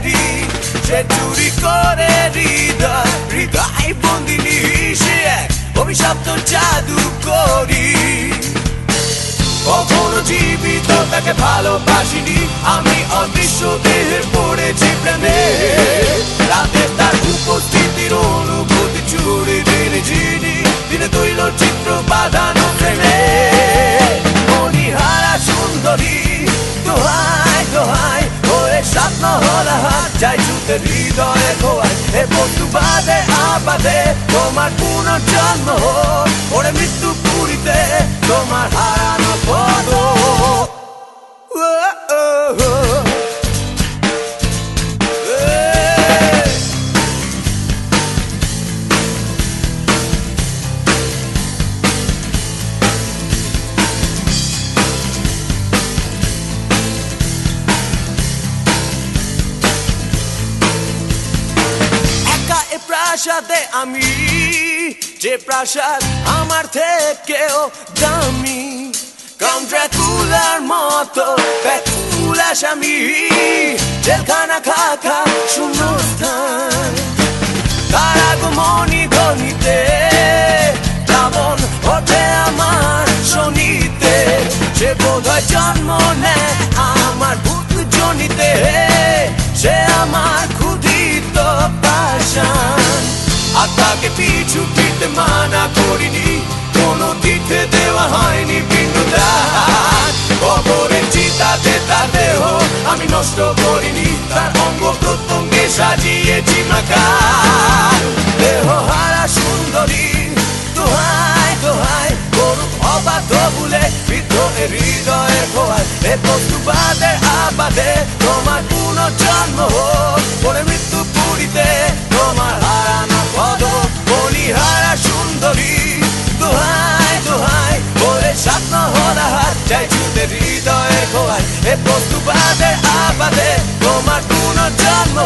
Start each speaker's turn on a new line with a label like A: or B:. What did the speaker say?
A: রি সে চুরি করে হৃদয় হৃদয় বন্দিনী সে এক অভিশপ্ত জাদু করি কখনো জীবিত তাকে ভালোবাসিনি আমি অদৃশ্য দেহে পড়েছি প্রেমে রাতে তার উপস্থিতির অনুভূতি চুরি দিন জিনি দিনে তৈল চিত্র বাঁধানো প্রেমে মণিহারা সুন্দরী দোহাই দোহাই ওরে স্বপ্ন হলা হাত যাই ছুতে হৃদয়ে খোয়াই এ বস্তু বাদে আবাদে তোমার পুনর্জন্ম ওরে মৃত্যু পুরীতে তোমার হারানো পদ প্রাসাদে আমি যে প্রাসাদ আমার থেকেও দামি কাউন্ট ড্রাকুলার মতো প্যাকুলা স্বামী জেলখানা খাখা শূন্যস্থান তার আগমনী ধ্বনিতে প্লাবন ওঠে আমার শনিতে সে বোধহয় জন্ম নেয় আমার ভূত জনিতে সে আমার ক্ষুধিত পাষাণ আত্মাকে পিছু ফিরতে মানা করিনি কোনো তীর্থে দেওয়া হয়নি পিণ্ডদান কবরের চিতাতে তার দেহ আমি নষ্ট করিনি তার অঙ্গ প্রত্যঙ্গে সাজিয়েছি মাকার দেহ হারা সুন্দরী দোহাই দোহাই গরু অবাধ্য ভুলে বৃদ্ধ হৃদয়ে খোয়ায় এ বস্তু বাদে আবাদে তোমার পুনর্জন্ম পরে মৃত্যু পুরীতে তোমার হারানো পদ বলিহারা সুন্দরী দোহাই দোহাই বলে স্বপ্ন হলা হাত যাই ছুতে হৃদয়ে খোয়ায় এ বস্তু বাদে আবাদে তোমার পুনর্জন্ম